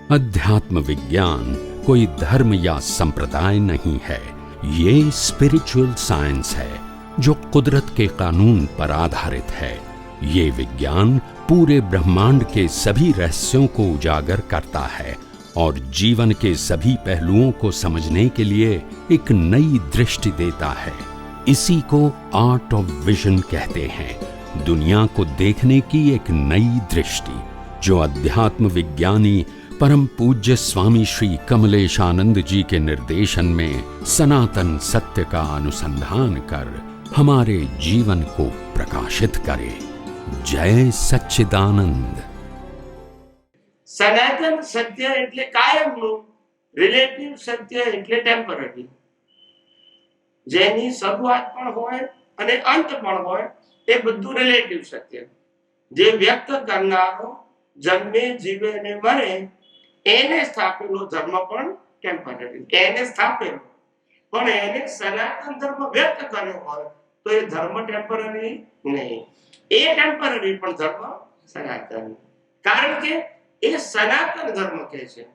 अध्यात्म विज्ञान कोई धर्म या संप्रदाय नहीं है, ये स्पिरिचुअल साइंस है जो कुदरत के कानून पर आधारित है। ये विज्ञान पूरे ब्रह्मांड के सभी रहस्यों को उजागर करता है और जीवन के सभी पहलुओं को समझने के लिए एक नई दृष्टि देता है। इसी को आर्ट ऑफ विजन कहते हैं, दुनिया को देखने की एक नई दृष्टि, जो अध्यात्म विज्ञानी परम पूज्य स्वामी श्री कमलेशानंद जी के निर्देशन में सनातन सत्य का अनुसंधान कर हमारे जीवन को प्रकाशित करे। जय सच्चिदानंद। સનાતન સત્ય એટલે કાયમનું, રિલેટિવ સત્ય એટલે ટેમ્પરરી, જેની શરૂઆત પણ હોય અને અંત પણ હોય, એ બધું રિલેટિવ સત્ય. જે વ્યક્ત કરનારો જન્મે જીવે ને મરે એને સ્થાપેલો ધર્મ પણ ટેમ્પરરી, એને સ્થાપેલો, પણ એને સનાતન ધર્મ વ્યક્ત કર્યો હોય તો એ ધર્મ ટેમ્પરરી નહીં, એ ટેમ્પરરી પણ ધર્મ સનાતન. કારણ કે એ સનાતન ધર્મ કહે છે,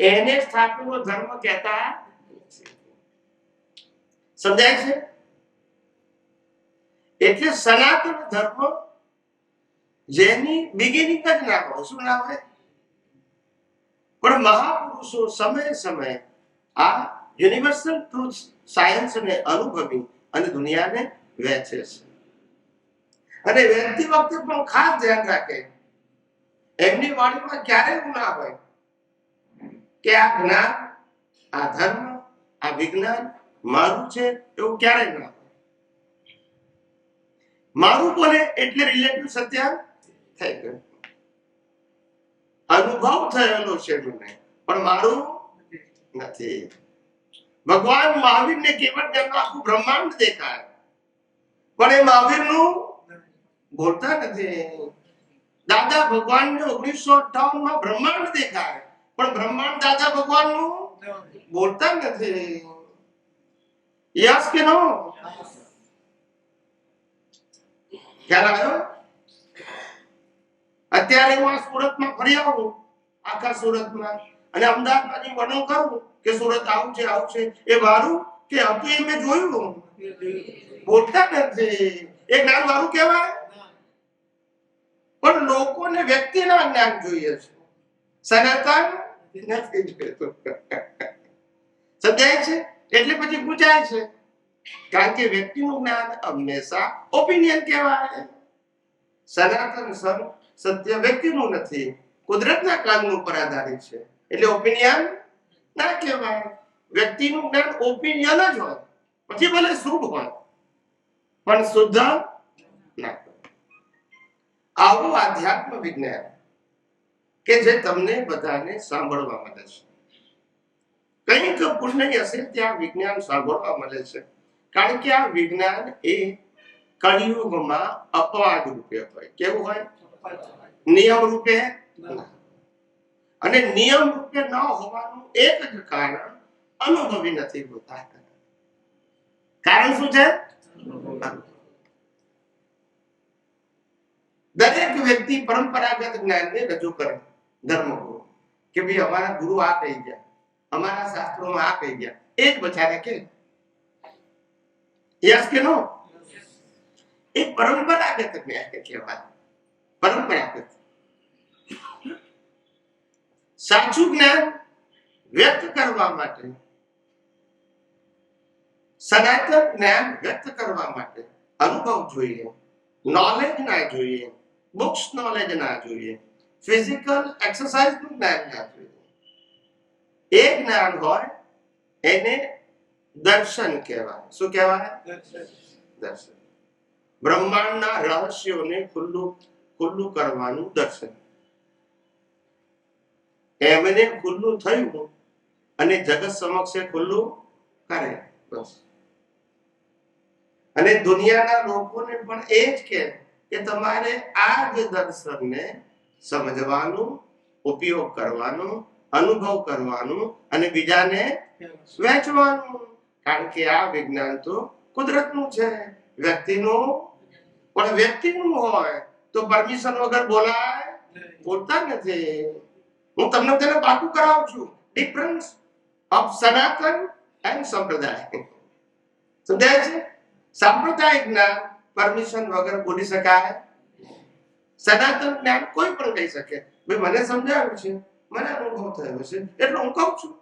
એને સ્થાપેલો ધર્મ કહેતા નથી. સમજાય છે? એટલે સનાતન ધર્મ જેની બિગિનિંગ જ ના હોય, શું ના હોય, પણ મહાપુરુષો સમય સમય આ યુનિવર્સલ ટ્રુથ સાયન્સ ને અનુભવી અને દુનિયાને વહેંચે છે. અને વહેતી વખતે પણ ખાસ ધ્યાન રાખે, એમની વાણીમાં ક્યારે એવું ના હોય કે આ જ્ઞાન, આ ધર્મ, આ વિજ્ઞાન મારું છે, એવું ક્યારેય ના હોય. મારું બોલે એટલે રિલેટિવ સત્ય થઈ ગયું, અનુભવ થયેલો છે મને, પણ મારું નથી. ભગવાન મહાવીરને કેવળ તેમનું આખું બ્રહ્માંડ દેખાય, પણ એ મહાવીરનું બોલતા નથી. દાદા ભગવાનને 1958 માં બ્રહ્માંડ દેખાય, પણ બ્રહ્માંડ દાદા ભગવાનનું બોલતા નથી. યસ કે નો? ખ્યાલ આવ્યો? અત્યારે હું આ સુરતમાં ફરી આવું, આખા સુરતમાં, અને અમદાવાદમાં વર્ણન કરું કે સુરત આવું છે, આવું છે, એ મારું કે હતું એ મેં જોયું, બોલતા નથી. એ જ્ઞાન મારું કહેવાય, પણ લોકોને વ્યક્તિના જ્ઞાન જોઈએ છે, સનાતન નથી જોઈતું. સમજાય છે? એટલે પછી પૂછાય છે, કારણ કે વ્યક્તિનું જ્ઞાન હંમેશા ઓપિનિયન કહેવાય. સનાતન સત્ય વ્યક્તિનું નથી, કુદરતના કાનૂન પર આધારિત છે, એટલે ઓપિનિયન ના કહેવાય. વ્યક્તિનું જ્ઞાન ઓપિનિયન જ હોય, પછી ભલે શુભ હોય પણ શુદ્ધ ના. આવું આધ્યાત્મ વિજ્ઞાન કે જે તમને બધાને સાંભળવા મળે છે, કંઈક પુણ્ય હશે ત્યાં વિજ્ઞાન સાંભળવા મળે છે. કારણ કે આ વિજ્ઞાન એ કળિયુગમાં અપવાદ રૂપે હોય. કેવું હોય? નિયમ રૂપે. અને નિયમ રૂપે ન હોવાનું એક જ કારણ અનુભવી નથી હોતા. કારણ શું છે? દરેક વ્યક્તિ પરંપરાગત જ્ઞાનને રજૂ કરે, ધર્મગુરુ, કે ભાઈ અમારા ગુરુ આ કહી ગયા, અમારા શાસ્ત્રોમાં આ કહી ગયા, એ જ બચારે કે યસ કે નો? એ પરંપરાગત જ્ઞાન કહેવાય. પરંપરાગત. સાચું જ્ઞાન વ્યક્ત કરવા માટે, સનાતન જ્ઞાન વ્યક્ત કરવા માટે અનુભવ જોઈએ, નોલેજ ના જોઈએ, બુક્સ નોલેજ ના જોઈએ, ફિઝિકલ એક્સરસાઇઝ નું જ્ઞાન ના જોઈએ. એ જ્ઞાન હોય એને દર્શન કહેવાય. શું કહેવાય? દર્શન. બ્રહ્માંડના રહસ્યોને ખુલ્લું કરવાનું દર્શન. એમને ખુલ્લું થયું અને જગત સમક્ષ ખુલ્લું કરે, બસ. અને દુનિયાના લોકોને પણ એ જ કે તમારે આ જ દર્શનને સમજવાનું, ઉપયોગ કરવાનું, અનુભવ કરવાનું અને બીજાને વહેંચવાનું. કારણ કે આ વિજ્ઞાન તો કુદરતનું છે, વ્યક્તિનું. પણ વ્યક્તિનું હોય તો પરમિશન વગર બોલાય, બોલતા નથી. હું તમને તેને પાકું કરાવું છું. ડિફરન્સ ઓફ સનાતન એન્ડ સંપ્રદાય. સમજાય છે? સાંપ્રદાયિક જ્ઞાન પરમિશન વગર બોલી શકાય. સનાતન જ્ઞાન કોઈ પણ કહી શકે, ભાઈ મને સમજાવ્યું છે, મને અનુભવ થયો છે એટલે હું કહું છું.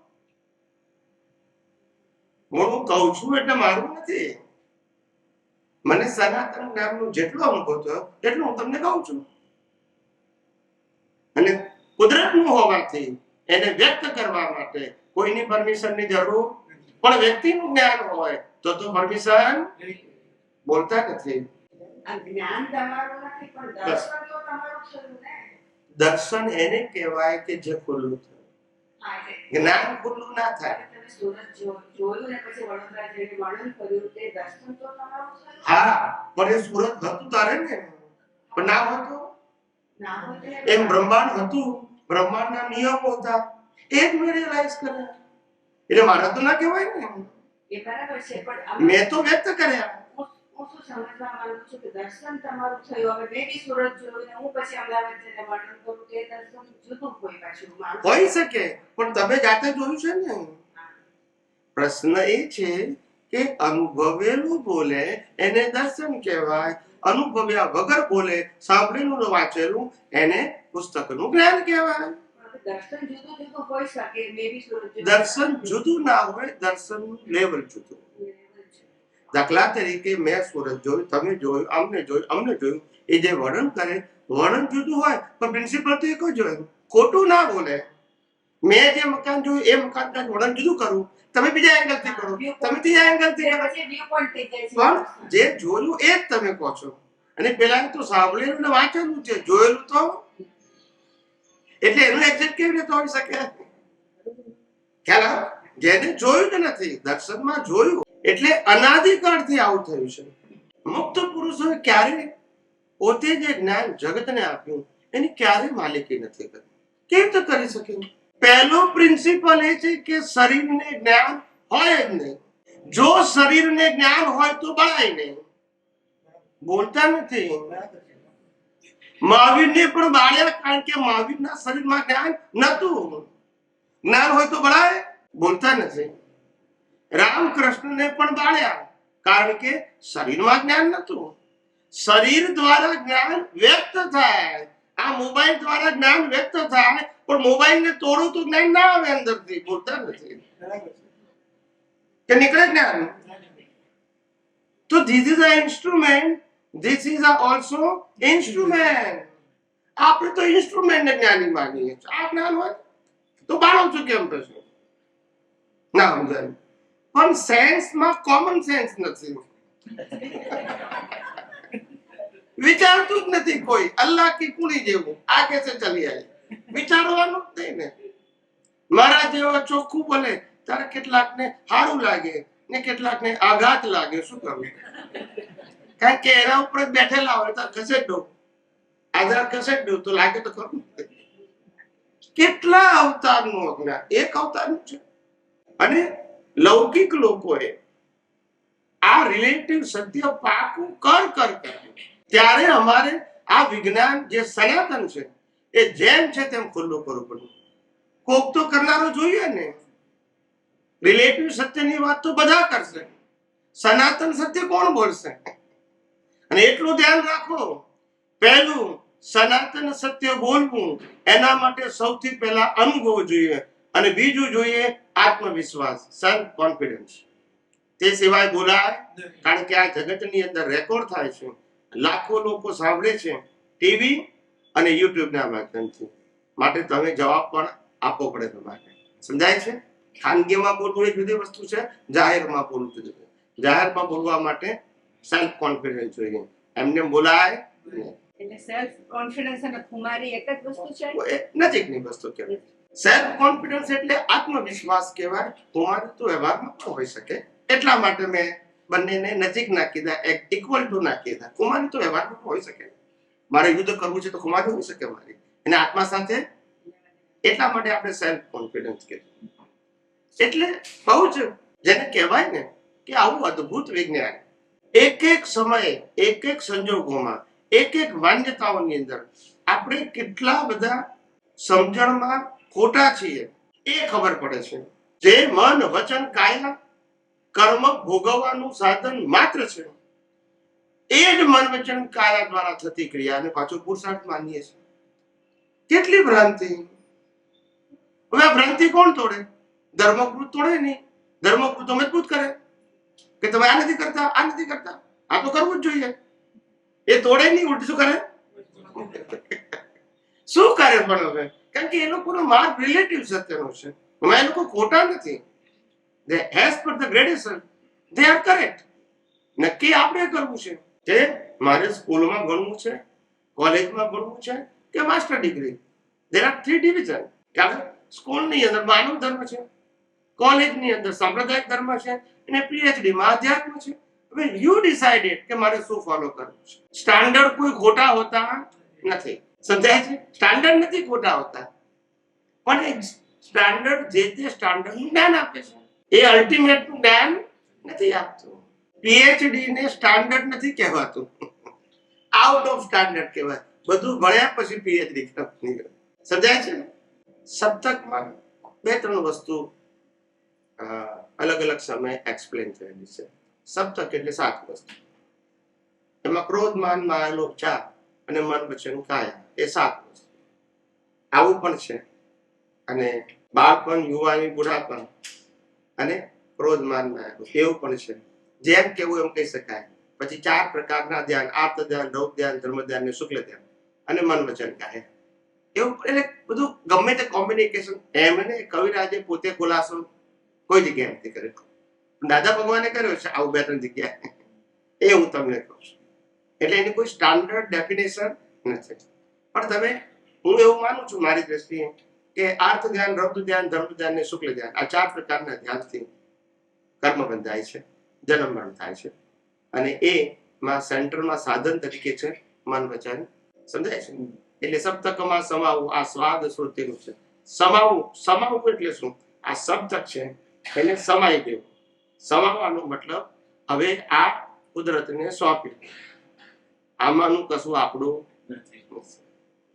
હું કહું છું એટલે મારું નથી. મને સનાતન જ્ઞાનનો જેટલો અનુભવ થયો એટલું હું તમને કહું છું. અને કુદરતનું હોવાથી એને વ્યક્ત કરવા માટે કોઈની પરમિશનની જરૂર, પણ વ્યક્તિનું જ્ઞાન હોય તો પરમિશન બોલતા નથી. જ્ઞાન તમારું નથી પણ દર્શન તો તમારું થયું ને. દર્શન એને કહેવાય કે જે ખુલ્લું થયું. જ્ઞાન ખુલ્લું ના થાય. તમે સુરત જોયું ને પછી વડોદરા જઈને વર્ણન કર્યું તે દર્શન તો તમારું થયું. હા, પણ એ સુરત હતું તારે ને, પણ ના હતું. ના હોય એમ બ્રહ્માંડ હતું, બ્રહ્માંડના નિયમો હતા, એ જ મેં રિયલાઇઝ કર્યા. એટલે મારા તો ના કહેવાય ને. એ બરાબર છે પણ મેં તો વ્યક્ત કર્યા. હું શું સમજવા માંગુ છું કે દર્શન તમારું થયું. હવે મેં બી સુરત જોયું ને હું પછી અમદાવાદ જઈને વર્ણન કરું તે દર્શન જુદું હોય પાછું. હોઈ શકે, પણ તમે જાતે જોયું છે ને. પ્રશ્ન એ છે કે અનુભવેલું બોલે એને દર્શન કહેવાય, અનુભવ્યા વગર બોલે સાંભળેલું વાંચેલું એને પુસ્તકનું જ્ઞાન કહેવાય. દર્શન જુદું જુદું હોઈ શકે. મેં બી સુરત જોયું. દર્શન જુદું ના હોય, દર્શનનું લેવલ જુદું. દાખલા તરીકે મેં સુરત જોયું, તમે જોયું, અમને જોયું, એ જે વર્ણન કરે વર્ણન જુદું હોય પણ પ્રિન્સિપલ તો એક જ હોય. ખોટું ના બોલે. મેં જે મકાન જોયું એ મકાન કાંઈ વર્ણન જુદું કરું, તમે બીજા એંગલથી કરો, તમે ત્રીજા એંગલથી કરો, પણ જે જોયું એ જ તમે કહો છો. અને પેલા તો સાંભળેલું ને વાંચેલું છે, જોયેલું તો એટલે એનું એક્ઝેક્ટ કેવી રીતે હોઈ શકે? ખ્યાલ આવે? જેને જોયું જ નથી, દર્શનમાં જોયું એટલે અનાદિકાળથી આવું થયું છે. મુક્ત પુરુષોએ ક્યારે પોતે જે જ્ઞાન જગતને આપ્યું એની ક્યારે માલિકી નથી કરી. કેવી રીતે કરી શકે? પહેલો પ્રિન્સિપલ એ છે કે શરીરને જ્ઞાન હોય જ નહીં. જો શરીરને જ્ઞાન હોય તો બળાય નહીં. બોલતા નથી. મહાવીરને પણ બાળ્યા કારણ કે મહાવીરના શરીરમાં જ્ઞાન નતું. જ્ઞાન હોય તો બળાય? બોલતા નથી. રામકૃષ્ણને પણ બાળ્યા કારણ કે શરીરમાં જ્ઞાન નતું. શરીર દ્વારા જ્ઞાન વ્યક્ત થાય. આ મોબાઈલ દ્વારા જ્ઞાન વ્યક્ત થાય, પણ મોબાઈલને તોડો તો જ્ઞાન ના આવે અંદરથી. બોલતા નથી કે નીકળે જ્ઞાન. તો this is a instrument, this is also instrument. આપણે તો ઇન્સ્ટ્રુમેન્ટ જ્ઞાની માનીએ છીએ. આ જ્ઞાન હોય તો બાળો છું કેમ થશે? ના સમજાય. પણ સેન્સમાં કોમન સેન્સ નથી. વિચારતું જ નથી કોઈ. અલ્લાહ કી કુણી જેવું આગે સે ચલી આવી. વિચારવાનું જ નહીં ને. મારા જેવો ચોખ્ખું બોલે ત્યારે કેટલાકને સારું લાગે ને કેટલાકને આઘાત લાગે. શું કરવું? કારણ કે એના ઉપર બેઠેલા હોય તો ખસેડ દો, આધાર ખસેડ દો તો લાગે તો ખરું. કેટલા અવતારનું અજ્ઞાન એક અવતારનું છે. અને લૌકિક લોકોએ આ રિલેટિવ સત્ય પાકું કર કર્યું. ત્યારે અમારે આ વિજ્ઞાન જે સનાતન છે એ જેમ છે તેમ ખુલ્લું કરવું પડ્યું. કોક તો કરનારો જોઈએ ને. રિલેટિવ સત્યની વાત તો બધા કરશે, સનાતન સત્ય કોણ બોલશે? અને એટલું ધ્યાન રાખો, પહેલું સનાતન સત્ય બોલવું એના માટે સૌથી પહેલા અનુભવ જોઈએ, અને બીજું જોઈએ આત્મવિશ્વાસ, સેલ્ફ કોન્ફિડન્સ. તે સિવાય બોલાય? કારણ કે આ જગતની અંદર રેકોર્ડ થાય છે, લાખો લોકો સાંભળે છે ટીવી અને યુટ્યુબના માધ્યમથી. માટે તમે જવાબ પણ આપવો પડે તમારે. સમજાય છે? ખાનગીમાં બોલવું એ જુદી વસ્તુ છે, જાહેરમાં બોલવું જુદી. જાહેરમાં બોલવા માટે સેલ્ફ કોન્ફિડન્સ જોઈએ. એમને બોલાય એટલે સેલ્ફ કોન્ફિડન્સ અને ખુમારી એક જ વસ્તુ છે? નજીકની વસ્તુ કહેવાય. સેલ્ફ કોન્ફિડન્સ એટલે આત્મવિશ્વાસ કહેવાય. ખુમારી તો વ્યવહારમાં પણ હોઈ શકે. એટલા માટે મેં બંનેને નજીક ના કીધા, ઇક્વલ ટુ ના કીધા. ખુમારી તો વ્યવહારમાં હોઈ શકે. મારે યુદ્ધ કરવું છે તો ખુમારી હોઈ શકે મારી, અને આત્મા સાથે. એટલા માટે આપણે સેલ્ફ કોન્ફિડન્સ કીધું. એટલે બહુ જ જેને કહેવાય ને કે આવું અદ્ભુત વિજ્ઞાન એક એક સમયે, એક એક સંજોગોમાં, એક એક માન્યતાઓની અંદર આપણે કેટલા બધા સમજણમાં ખોટા છીએ એ ખબર પડે છે. જે મન વચન કાયા કર્મ ભોગવવાનું સાધન માત્ર છે, એ જ મન વચન કાયા દ્વારા થતી ક્રિયાને પાછો પુરુષાર્થ માનીએ છીએ. કેટલી ભ્રાંતિ! હવે આ ભ્રાંતિ કોણ તોડે? ધર્મકૃત તોડે નહીં. ધર્મકૃત મજબૂત કરે કે તમે આ નથી કરતા, આ નથી કરતા, આ તો કરવું જ જોઈએ. એ તોડે નહીં, ઉલટું શું કરે? શું કરે પણ હવે? કારણ કે એ લોકોનો માર્ગ રિલેટિવ સત્યનો છે. એમાં એ લોકો ખોટા નથી. They as per the gradation they are correct. નક્કી આપણે કરવું છે કે મારે સ્કૂલમાં ભણવું છે, કોલેજમાં ભણવું છે કે master degree. there are 3 division. કારણ સ્કૂલની અંદર માનવ ધર્મ છે, કોલેજની અંદર સાંપ્રદાયિક ધર્મ છે અને પીએચડી માં અધ્યાત્મ છે. હવે યુ ડિસાઇડેડ કે મારે શું ફોલો કરવું છે. સ્ટાન્ડર્ડ કોઈ ખોટા હોતા નથી. સમજાય છે? સ્ટાન્ડર્ડ નથી ખોટા હોતા, પણ એક સ્ટાન્ડર્ડ જે તે સ્ટાન્ડર્ડનું જ્ઞાન આપે છે. એ અલ્ટિમેટ જ્ઞાન નથી આપતું. પીએચડી ને સ્ટાન્ડર્ડ નથી કહેવાતું, આઉટ ઓફ સ્ટાન્ડર્ડ કહેવાય. બધું ભણ્યા પછી પીએચડી કહેવાય. સમજાય છે? સપ્તકમાં 2-3 વસ્તુ અલગ અલગ સમયે એક્સપ્લેન થયેલી છે. સપ્તક એટલે 7 વસ્તુ. એમાં ક્રોધ માન માયા લોભ ચાર અને મન વચન કાયા એ 7 વસ્તુ. આવું પણ છે. અને બાળપણ, યુવાની, બુઢાપણ અને ક્રોધ માન માયા એવું પણ છે. જેમ કેવું એમ કહી શકાય. પછી 4 પ્રકારના ધ્યાન: આર્ત ધ્યાન, રૌદ્ર ધ્યાન, ધર્મ ધ્યાન ને શુક્લ ધ્યાન અને મન વચન કાયા. એવું એટલે બધું ગમે તે કોમ્બિનેશન. એમને કવિરાજે પોતે ખુલાસો કોઈ જગ્યાએ નથી કર્યો. દાદા ભગવાને કર્યો છે આવું 2-3 જગ્યાએ. એ હું તમને કહું છું. એટલે એની કોઈ સ્ટાન્ડર્ડ ડેફિનેશન નથી. પણ તમે, હું એવું માનું છું મારી દ્રષ્ટિએ કે આર્ત ધ્યાન, રૌદ્ર ધ્યાન, ધર્મ ધ્યાન ને શુક્લ ધ્યાન, આ 4 પ્રકારના ધ્યાનથી કર્મ બંધાય છે, જન્મ મરણ થાય છે. અને એમાં સેન્ટરમાં સાધન તરીકે છે મન વચન. સમજાય છે? એટલે સપ્તકમાં સમાવું આ સ્વાદ શ્રુતિનું છે. સમાવું એટલે શું? આ સપ્તક છે એને સમાઈ દેવું. સમાવવાનો મતલબ હવે આ કુદરતને સોંપી, આમાંનું કશું આપણું નથી.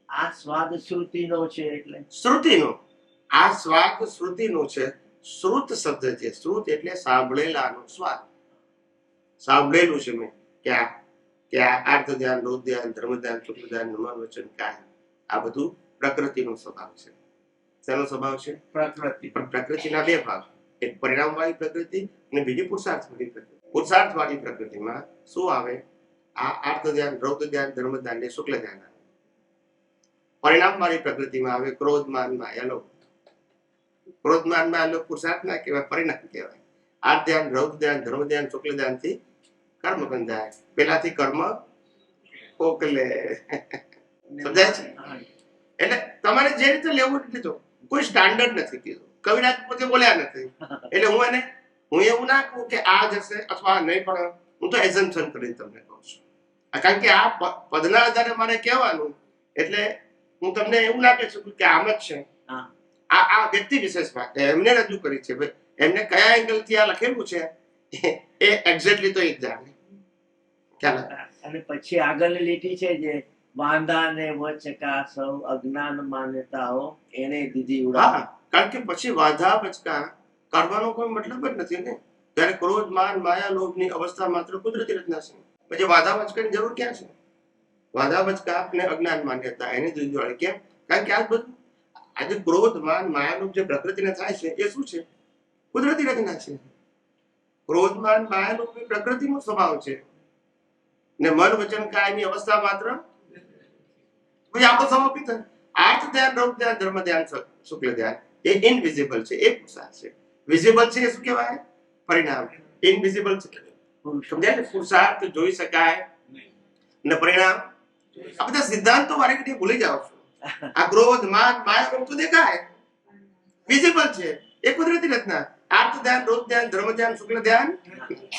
આ સ્વાદ શ્રુતિનો છે એટલે શ્રુતિનો, આ સ્વાદ શ્રુતિનો છે. શ્રુત શબ્દ છે. શ્રુત એટલે સાંભળેલાનો સ્વાદ. સાંભળેલું છે મેં કે આ આર્ત ધ્યાન, રૌદ્ર ધ્યાન, ધર્મ ધ્યાન, શુક્લ ધ્યાન, મન વચન કાયા આ બધું પ્રકૃતિનો સ્વભાવ છે. શેનો સ્વભાવ છે? પ્રકૃતિ. પણ પ્રકૃતિના 2 ભાગ, એક પરિણામવાળી પ્રકૃતિ અને બીજી પુરુષાર્થવાળી પ્રકૃતિ. પુરુષાર્થવાળી પ્રકૃતિમાં શું આવે? આ આર્ત ધ્યાન, રૌદ્ર ધ્યાન, ધર્મ ધ્યાન ને શુક્લ ધ્યાન આવે. પરિણામવાળી પ્રકૃતિમાં આવે ક્રોધ માન માયા લોભ. ક્રોધ માન માયા લોભ પુરુષાર્થ ના કહેવાય, પરિણામ કહેવાય. આર્ત ધ્યાન, રૌદ્ર ધ્યાન, ધર્મ ધ્યાન, શુક્લ ધ્યાન થી કર્મ બંધાય. પેલાથી કર્મ ઓકલે. સમજાય છે? એટલે તમારે જે રીતે લેવું લીધું, કોઈ સ્ટાન્ડર્ડ નથી કીધું. કવિરાજ પોતે બોલ્યા નથી. એટલે હું એવું ના કહું કે આ જશે અથવા નહીં, પણ હું તો એઝમ્પશન કરીને તમને કહું છું. કારણ કે આ પદના આધારે મારે કહેવાનું, એટલે હું તમને એવું ના કહી શકું કે આમ જ છે. આ વ્યક્તિ વિશેષ વાત એમને રજૂ કરી છે. ભાઈ એમને કયા એંગલ થી આ લખેલું છે એ એક્ઝેક્ટલી તો એ જ જાણે. અને પછી આગળની લીટી છે જે વાંધા ને વચકા સૌ અજ્ઞાન માન્યતાઓ એને દીધી ઉડાવી. કારણ કે પછી વાંધા વચકા કરવાનો કોઈ મતલબ જ નથી ને. જયારે ક્રોધ માન માયા લોભ ની અવસ્થા માત્ર કુદરતી રચના છે. પછી વાંધા વચકાની જરૂર ક્યાં છે? વાંધા વચકા અને અજ્ઞાન માન્યતા એને દીધી ઉડાવી. કેમ? કારણ કે આ બધું આજે ક્રોધ માન માયા લોભ જે પ્રકૃતિને થાય છે એ શું છે? કુદરતી રચના છે. ક્રોધ માન માયા લોભ એ પ્રકૃતિનો સ્વભાવ છે ને મન વચન કાયની અવસ્થા માત્ર પછી આપણો સમર્પિત. આર્ત ધ્યાન, રૌદ્ર ધ્યાન, ધર્મ ધ્યાન, શુક્લ ધ્યાન એ ઇનવિઝિબલ છે, એ પુરુષાર્થ છે. વિઝિબલ છે એ શું કહેવાય? પરિણામ. ઇનવિઝિબલ છે સમજાય ને? પુરુષાર્થ જોઈ શકાય ને પરિણામ. આ બધા સિદ્ધાંતો વારે ઘડીએ ભૂલી જાઓ છો. આ ક્રોધ માન માયા લોભ તો દેખાય, વિઝિબલ છે, એ કુદરતી રચના. આર્ત ધ્યાન, રૌદ્ર ધ્યાન, ધર્મ ધ્યાન, શુક્લ ધ્યાન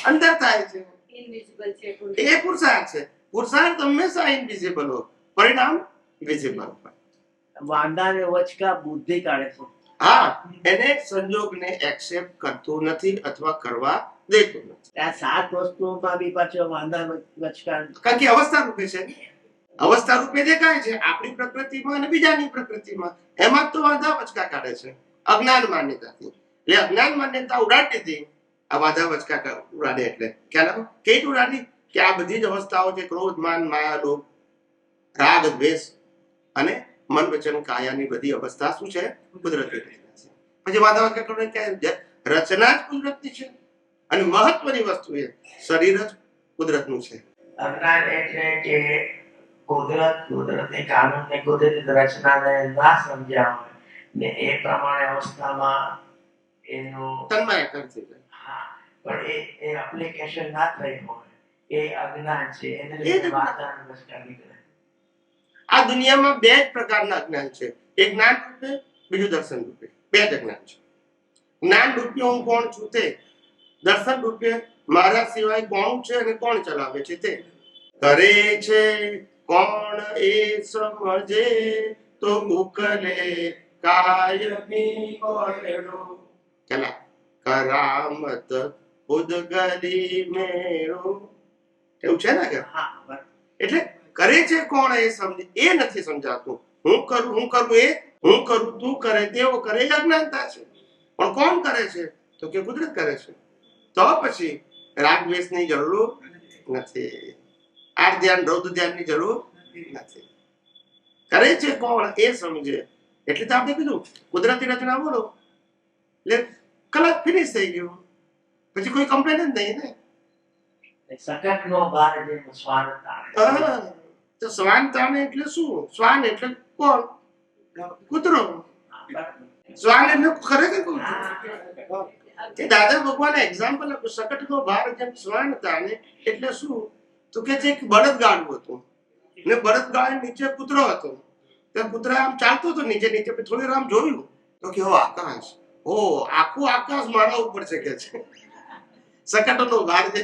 અંદર થાય છે, ઇનવિઝિબલ છે. એ પુરુષાર્થ છે. પુરુષાર્થ હંમેશા ઇનવિઝિબલ હોય, પરિણામ વિઝિબલ હોય. વાંધા ને વચકા બુદ્ધિ કાઢે છે. હા, એને સંજોગને એક્સેપ્ટ કરતું નથી અથવા કરવા દેતું નથી. આ 7 વસ્તુઓમાં બી પાછો વાંધા વચકા કારણ કે અવસ્થા રૂપે છે. અવસ્થા રૂપે દેખાય છે આપણી પ્રકૃતિમાં અને બીજાની પ્રકૃતિમાં. એમાં તો વાંધા વચકા કાઢે છે અજ્ઞાન માન્યતાથી. એટલે અજ્ઞાન માન્યતા ઉડાડતી હતી, આ વાંધા વચકા ઉડાડે એટલે ખ્યાલ કઈ ઉડાડી કે આ બધી જ અવસ્થાઓ છે, ક્રોધ માન માયા લોભ રાગ દ્વેષ અને મન વચન કાયાની બધી અવસ્થા શું છે? કુદરતી રચના છે. પછી વાંધા વચકા કાઢે કે રચના જ કુદરતની છે અને મહત્વની વસ્તુ એ શરીર જ કુદરતનું છે. અજ્ઞાન એટલે કે કુદરતી કાનૂનને કુદરતી રચનાને ના સમજ્યા હોય ને એ પ્રમાણે અવસ્થામાં એનું તન્માયાકાર થઈ જાય. હા, પણ એ એપ્લિકેશન ના થઈ હોય એ અજ્ઞાન છે. એને એ જ લીધે વાતાવરણ વચકા નીકળે. આ દુનિયામાં બે જ પ્રકારના અજ્ઞાન છે, એક જ્ઞાન રૂપે, બીજું દર્શન રૂપે. બે જ અજ્ઞાન છે. જ્ઞાન રૂપે હું કોણ છું તે, દર્શન રૂપે મારા સિવાય કોણ છે અને કોણ ચલાવે છે તે. કરે છે કોણ એ સમજે તો ઉકલે કાયમી કોયડો. ચલા કરામત ઉદગલી મેળો, એવું છે ને કે હા, બરાબર. એટલે કરે છે કોણ એ સમજે એ નથી સમજાતું. હું કરું એ, હું કરું તું કરે તેવો કરે એ અજ્ઞાનતા છે. પણ કોણ કરે છે? તો કે કુદરત કરે છે. તો પછી રાગ દ્વેષની જરૂર નથી, આર ધ્યાન રૌદ્ર ધ્યાનની જરૂર નથી. કરે છે કોણ એ સમજે એટલે તો આપણે કીધું કુદરતી રચના બોલો એટલે કલાક ફિનિશ થઈ ગયું, પછી કોઈ કમ્પ્લેન જ નહીં ને. સકટનો ભાર જે શ્વાન તાણે. હા, તો શ્વાન તાણે એટલે શું? શ્વાન એટલે કોણ? કૂતરો. શ્વાન એટલે ખરેખર કોણ? તે દાદા ભગવાન એક્ઝામ્પલ આપ્યું, સકટનો ભાર જેમ શ્વાન તાણે એટલે શું? તો કે છે કે બળદગાડું હતું ને બળદગાડા નીચે કૂતરો હતો. તે કૂતરા આમ ચાલતો હતો નીચે નીચે, પછી થોડી વાર આમ જોયું તો કે આકાશ, આખું આકાશ મારા ઉપર છે કે છે. સકટનો ભાર છે.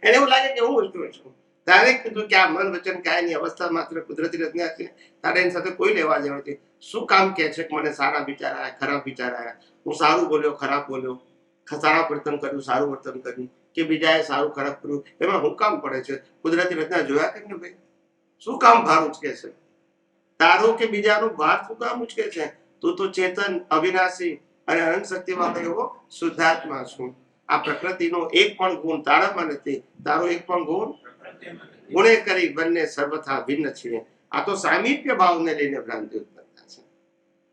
એને એવું લાગે કે હું ઉલટું છું. તારે કીધું કે આ મન વચન કાયની અવસ્થા માત્ર કુદરતી રચના છે, તારે એની સાથે કોઈ લેવા દેવા નથી. શું કામ કે છે કે મને સારા વિચાર આવ્યા, ખરાબ વિચાર આવ્યા, હું સારું બોલ્યો, ખરાબ બોલ્યો, સારા વર્તન કર્યું, સારું વર્તન કર્યું, કે બીજાએ સારું ખરાબ કર્યું, એમાં હું કામ પડે છે? કુદરતી રચના જોયા કે ને ભાઈ, શું કામ ભાર ઉચકે છે? તારો કે બીજાનો ભાર શું કામ ઉચકે છે? તું તો ચેતન, અવિનાશી અને અનંત શક્તિ વાળો એવો શુદ્ધાત્મા છું. આ પ્રકૃતિનો એક પણ ગુણ તારામાં નથી, તારો એક પણ ગુણ ગુણે કરી બંને સર્વથા ભિન્ન છીએ. આ તો સામીપ્ય ભાવને લઈને ભ્રાંતિ ઉત્પન્ન થાય છે.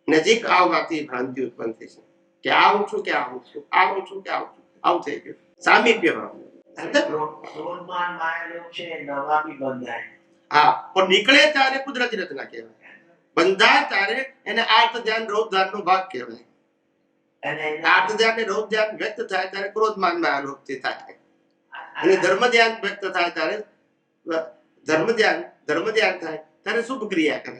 નજીક આવવાથી ભ્રાંતિ ઉત્પન્ન થઈ છે કે આવું છું કે આવું છું, આવું છું કે આવું છું, આવું થઈ ગયું. સામીપ્ય ભાવ. ક્રોધમાન માયેલો છે, નવા બી બંધાય. હા, પણ નીકળે ત્યારે કુદરતી રચના કહેવાય, બંધાય ત્યારે એને આર્ત ધ્યાન રૌદ્ર ધ્યાનનો ભાગ કહેવાય. અને આર્ત ધ્યાન ને રૌદ્ર ધ્યાન વ્યક્ત થાય ત્યારે ક્રોધમાન માયાલોભથી થાય, અને ધર્મ ધ્યાન વ્યક્ત થાય ત્યારે ધર્મ ધ્યાન થાય ત્યારે શુભ ક્રિયા કરે.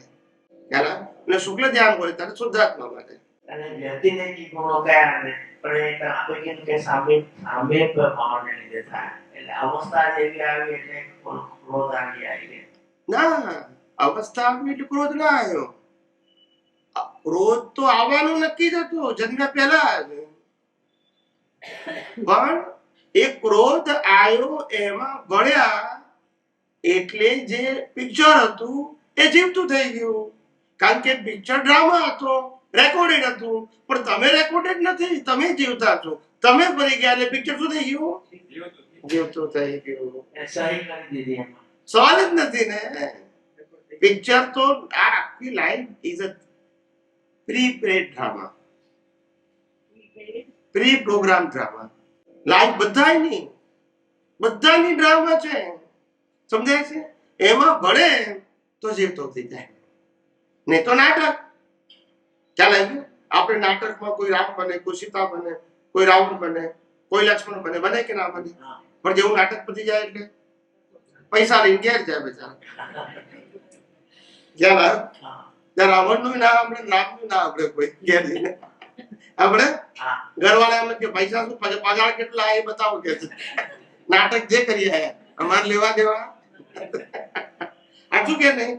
ખ્યાલ આવે? અને શુક્લ ધ્યાન હોય ત્યારે શુદ્ધાત્મા માટે. અને વ્યક્તિને કી ગુણો કયા ને પણ એક આપણે કીધું કે સામે ભાવને લીધે થાય. એટલે અવસ્થા જેવી આવી એટલે ક્રોધ આવી ગઈ. ના, અવસ્થા આવી એટલે ક્રોધ ના આવ્યો. ક્રોધ તો આવવાનું નક્કી જ હતું જન્મ્યા પહેલા જ. પણ એ ક્રોધ આવ્યો એમાં ભળ્યા એટલે જે પિક્ચર હતું એ જીવતું થઈ ગયું. કારણ કે પિક્ચર ડ્રામા હતો, રેકોર્ડેડ હતું, પણ તમે રેકોર્ડેડ નથી, તમે જીવતા છો. તમે ભરી ગયા એટલે પિક્ચર શું થઈ ગયું? જીવતું થઈ ગયું. સહી કરી દીધી એમાં. સવાલ જ નથી ને. પિક્ચર તો આ આખી life is a pre played drama, pre program drama. Life બધાની ડ્રામા છે, સમજાય છે? એમાં ભળે તો જીવતો થઈ જાય, નહીં તો નાટક. ખ્યાલ આવી ગયો? આપણે નાટકમાં કોઈ રામ બને, કોઈ સીતા બને, કોઈ રાવણ બને, કોઈ લક્ષ્મણ બને, બને કે ના બને? પણ જેવું નાટક પતી જાય એટલે પૈસા લઈને ઘેર જાય બચારા. ખ્યાલ આવે? રાવણનું ના આપણે, નામનું ના આપણે કોઈ ઘેર જઈને આપણે ઘરવાળા એમ કે પૈસા શું, પગાર કેટલા એ બતાવો કે નાટક જે કરી આયા, અમારે લેવા દેવા. આટલું કે નહીં?